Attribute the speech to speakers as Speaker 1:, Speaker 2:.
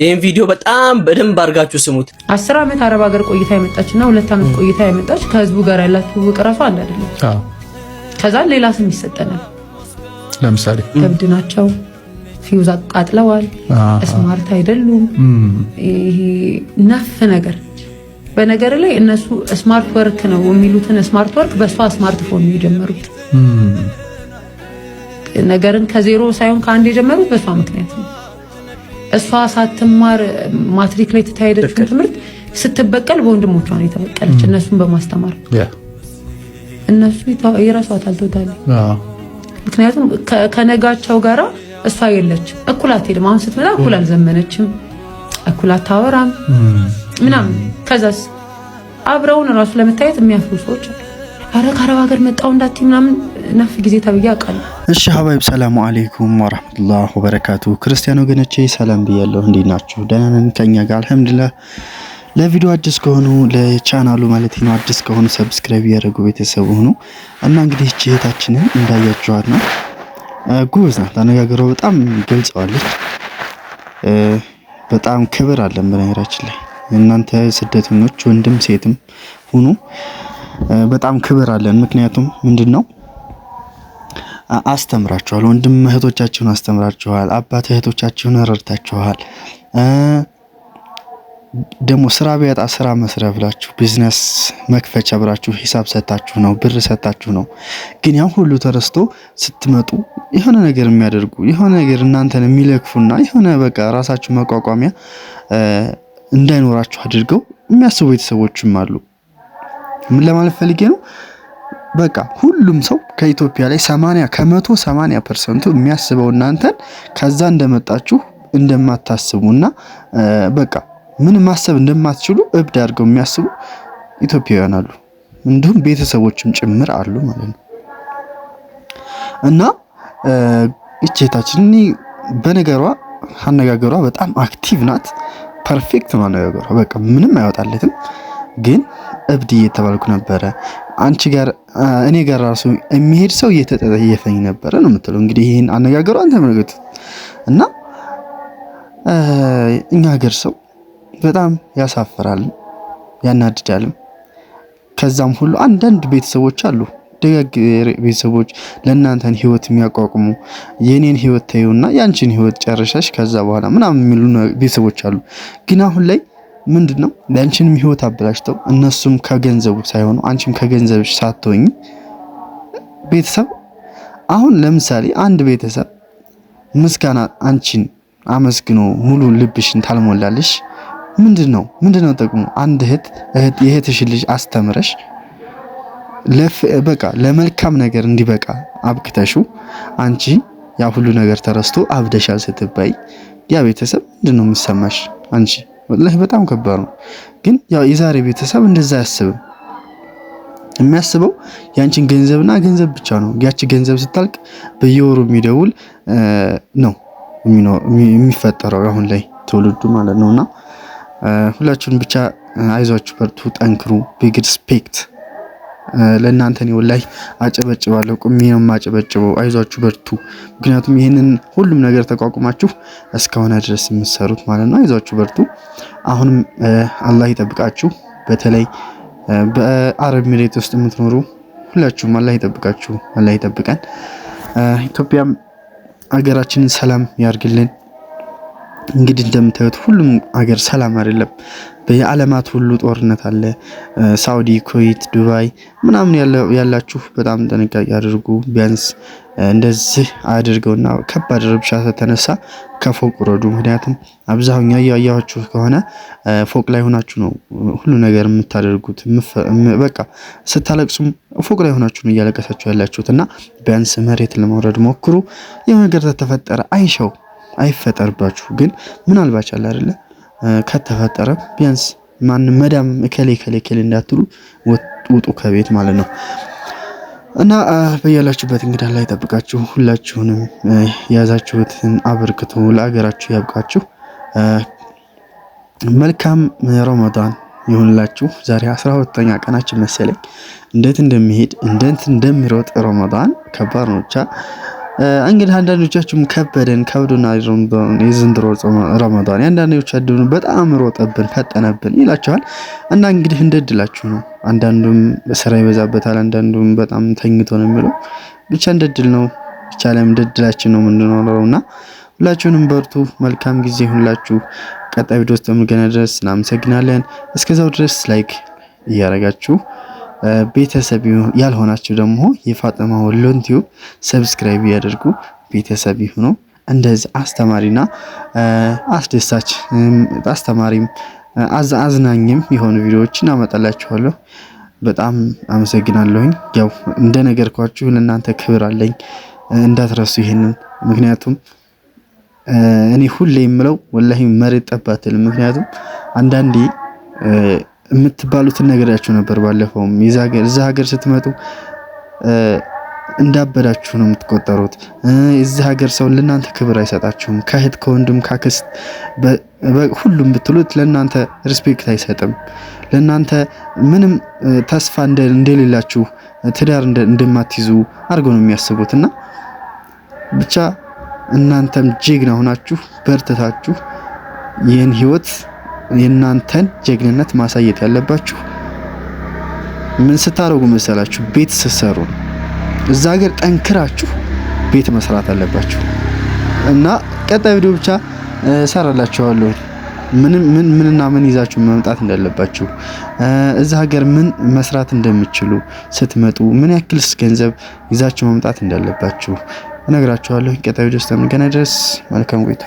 Speaker 1: ይሄን ቪዲዮ በጣም በደንብ አድርጋችሁ ስሙት።
Speaker 2: 10 ዓመት አረብ ሀገር ቆይታ የመጣችና 2 ዓመት ቆይታ የመጣች ከህዝቡ ጋር ያላችሁ ውቅራሱ አንድ አይደለም። ከዛ ሌላ ስም ይሰጠናል። ለምሳሌ እብድ ናቸው፣ ፊውዝ አቃጥለዋል፣ ስማርት አይደሉም። ይሄ ነፍ ነገር በነገር ላይ እነሱ ስማርት ወርክ ነው የሚሉትን ስማርት ወርክ በሷ ስማርትፎን ነው የጀመሩት። ነገርን ከዜሮ ሳይሆን ከአንድ የጀመሩት በሷ ምክንያት ነው። እሷ ሳትማር ማትሪክ ላይ ተታየደችው ትምህርት ስትበቀል በወንድሞቿ ነው የተበቀለች፣ እነሱን በማስተማር እነሱ የራሷ ታልቶታል። ምክንያቱም ከነጋቸው ጋራ እሷ የለች፣ እኩል አትሄድም። አሁን ስትመጣ እኩል አልዘመነችም፣ እኩል አታወራም ምናምን። ከዛስ አብረውን ራሱ ለመታየት የሚያፍሩ ሰዎች አረ ከአረብ ሀገር መጣው እንዳትይ ምናምን ነፍ ጊዜ ተብያ አውቃለሁ።
Speaker 3: እሺ ሀባይብ ሰላሙ አለይኩም ወራህመቱላሂ ወበረካቱ። ክርስቲያን ወገኖቼ ሰላም ብያለሁ። እንዴት ናችሁ? ደህና ነን ከኛ ጋር አልሐምዱሊላህ። ለቪዲዮ አዲስ ከሆኑ ለቻናሉ ማለት ነው አዲስ ከሆኑ ሰብስክራይብ ያደርጉ ቤተሰብ ሆኑ እና እንግዲህ እህታችንን እንዳያችኋት ነው ጉዝ ናት። አነጋገሯ በጣም ገልጸዋለች። በጣም ክብር አለን በነገራችን ላይ እናንተ ስደተኞች ወንድም ሴትም ሁኑ በጣም ክብር አለን። ምክንያቱም ምንድነው አስተምራችኋል፣ ወንድም እህቶቻችሁን አስተምራችኋል፣ አባት እህቶቻችሁን ረድታችኋል። ደግሞ ስራ ቢያጣ ስራ መስሪያ ብላችሁ ቢዝነስ መክፈቻ ብላችሁ ሂሳብ ሰጣችሁ ነው፣ ብር ሰጣችሁ ነው። ግን ያን ሁሉ ተረስቶ ስትመጡ የሆነ ነገር የሚያደርጉ የሆነ ነገር እናንተን የሚለክፉና የሆነ በቃ ራሳችሁ መቋቋሚያ እንዳይኖራችሁ አድርገው የሚያስቡ ቤተሰቦችም አሉ። ምን ለማለት ፈልጌ ነው? በቃ ሁሉም ሰው ከኢትዮጵያ ላይ 80% የሚያስበው እናንተን ከዛ እንደመጣችሁ እንደማታስቡና በቃ ምን ማሰብ እንደማትችሉ እብድ አድርገው የሚያስቡ ኢትዮጵያውያን አሉ፣ እንዲሁም ቤተሰቦችም ጭምር አሉ ማለት ነው። እና እቺታችን በነገሯ አነጋገሯ በጣም አክቲቭ ናት፣ ፐርፌክት ነው አነጋገሯ። በቃ ምንም አይወጣለትም። ግን እብድ እየተባልኩ ነበረ። አንቺ ጋር እኔ ጋር ራሱ የሚሄድ ሰው እየተጠየፈኝ ነበረ ነው የምትለው። እንግዲህ ይሄን አነጋገሯን ተመልከቱ። እና እኛ ሀገር ሰው በጣም ያሳፍራል፣ ያናድዳልም። ከዛም ሁሉ አንዳንድ ቤተሰቦች አሉ ደጋግ ቤተሰቦች ለእናንተን ህይወት የሚያቋቁሙ የኔን ህይወት ተይውና ያንቺን ህይወት ጨርሰሽ ከዛ በኋላ ምናምን የሚሉ ቤተሰቦች አሉ። ግን አሁን ላይ ምንድነው ለአንቺንም ህይወት አበላሽተው እነሱም ከገንዘቡ ሳይሆኑ አንቺም ከገንዘብሽ ሳትሆኚ ቤተሰብ አሁን ለምሳሌ አንድ ቤተሰብ ምስጋና አንቺን አመስግኖ ሙሉ ልብሽን ታልሞላልሽ ምንድነው ጥቅሙ? አንድ እህት የእህትሽን ልጅ አስተምረሽ በቃ ለመልካም ነገር እንዲበቃ አብክተሹ አንቺ ያ ሁሉ ነገር ተረስቶ አብደሻል ስትባይ ያ ቤተሰብ ምንድነው የሚሰማሽ? አንቺ ወላሂ በጣም ከባድ ነው። ግን ያው የዛሬ ቤተሰብ እንደዛ ያስብ የሚያስበው ያንቺን ገንዘብና ገንዘብ ብቻ ነው። ያቺ ገንዘብ ስታልቅ በየወሩ የሚደውል ነው የሚፈጠረው አሁን ላይ ትውልዱ ማለት ነውና ሁላችሁም ብቻ አይዟችሁ፣ በርቱ፣ ጠንክሩ። ቢግ ሪስፔክት ለእናንተ ነው ወላሂ አጨበጭባለሁ። ቁሚ ነው ማጨበጭበው። አይዟችሁ፣ በርቱ። ምክንያቱም ይሄንን ሁሉም ነገር ተቋቁማችሁ እስካሁን ድረስ የምትሰሩት ማለት ነው። አይዟችሁ፣ በርቱ። አሁንም አላህ ይጠብቃችሁ። በተለይ በአረብ ኤሚሬት ውስጥ የምትኖሩ ሁላችሁም አላህ ይጠብቃችሁ፣ አላህ ይጠብቀን። ኢትዮጵያም ሀገራችንን ሰላም ያርግልን። እንግዲህ እንደምታዩት ሁሉም ሀገር ሰላም አይደለም። በየዓለማት ሁሉ ጦርነት አለ። ሳውዲ፣ ኩዌት፣ ዱባይ ምናምን ያላችሁ በጣም ጥንቃቄ አድርጉ። ቢያንስ እንደዚህ አድርገውና ከባድ ረብሻ ተነሳ ከፎቅ ወረዱ። ምክንያቱም አብዛኛው ያያችሁ ከሆነ ፎቅ ላይ ሆናችሁ ነው ሁሉ ነገር የምታደርጉት። በቃ ስታለቅሱም ፎቅ ላይ ሆናችሁ ነው እያለቀሳችሁ ያላችሁትና ቢያንስ መሬት ለመውረድ ሞክሩ። የሆነ ነገር ተፈጠረ አይፈጠርባችሁ። ግን ምናልባት አለ አይደለ ከተፈጠረ ቢያንስ ማንም መዳም እከሌ እንዳትሉ ውጡ ከቤት ማለት ነው። እና በያላችሁበት እንግዲህ አላህ ይጠብቃችሁ። ሁላችሁንም ያዛችሁትን አበርክቶ ለአገራችሁ ያብቃችሁ። መልካም ረመዳን ይሁንላችሁ። ዛሬ 12ኛ ቀናችን መሰለኝ። እንዴት እንደሚሮጥ ረመዳን ከባድ ነው። ብቻ እንግዲህ አንዳንዶቻችሁም ከብዶና የዘንድሮ ረመዳን አንዳንዶቻችሁ በጣም ሮጠብን ፈጠነብን ይላችኋል እና እንግዲህ እንደድላችሁ ነው። አንዳንዱም ስራ ይበዛበታል፣ አንዳንዱም በጣም ተኝቶ ነው የሚለው። ብቻ እንደድል ነው፣ ብቻ ለምን እንደድላችን ነው የምንኖረውና ሁላችሁንም በርቱ። መልካም ጊዜ ሁላችሁ። ቀጣይ ቪዲዮ እስከምንገናኝ ድረስ እናመሰግናለን። እስከዛው ድረስ ላይክ እያረጋችሁ ቤተሰብ ያልሆናችሁ ደግሞ የፋጥማ ወሎን ቲዩብ ሰብስክራይብ ያደርጉ ቤተሰብ ይሁኑ። እንደዚህ አስተማሪና አስደሳች አስተማሪም አዝናኝም የሆኑ ቪዲዮዎችን አመጣላችኋለሁ። በጣም አመሰግናለሁኝ። ያው እንደነገርኳችሁ ለእናንተ ክብር አለኝ፣ እንዳትረሱ ይሄንን። ምክንያቱም እኔ ሁሌ የምለው ወላሂ መሬት ጠባትል። ምክንያቱም አንዳንዴ የምትባሉትን ነገራችሁ ነበር። ባለፈውም እዛ ሀገር ስትመጡ እንዳበዳችሁ ነው የምትቆጠሩት። እዚህ ሀገር ሰው ለእናንተ ክብር አይሰጣችሁም። ከእህት ከወንድም ካክስት ሁሉም ብትሉት ለእናንተ ሪስፔክት አይሰጥም። ለእናንተ ምንም ተስፋ እንደሌላችሁ ትዳር እንደማትይዙ አድርገው ነው የሚያስቡት። እና ብቻ እናንተም ጀግና ሆናችሁ በርተታችሁ ይህን ህይወት የእናንተን ጀግንነት ማሳየት ያለባችሁ ምን ስታረጉ መሰላችሁ? ቤት ስትሰሩ ነው። እዛ ሀገር ጠንክራችሁ ቤት መስራት አለባችሁ። እና ቀጣይ ቪዲዮ ብቻ ሰራላችኋለሁ ምንና ምን ይዛችሁ መምጣት እንዳለባችሁ፣ እዛ ሀገር ምን መስራት እንደምትችሉ ስትመጡ ምን ያክልስ ገንዘብ ይዛችሁ መምጣት እንዳለባችሁ እነግራችኋለሁ። ቀጣይ ቪዲዮ እስከምንገናኝ ድረስ መልካም ቆይታ።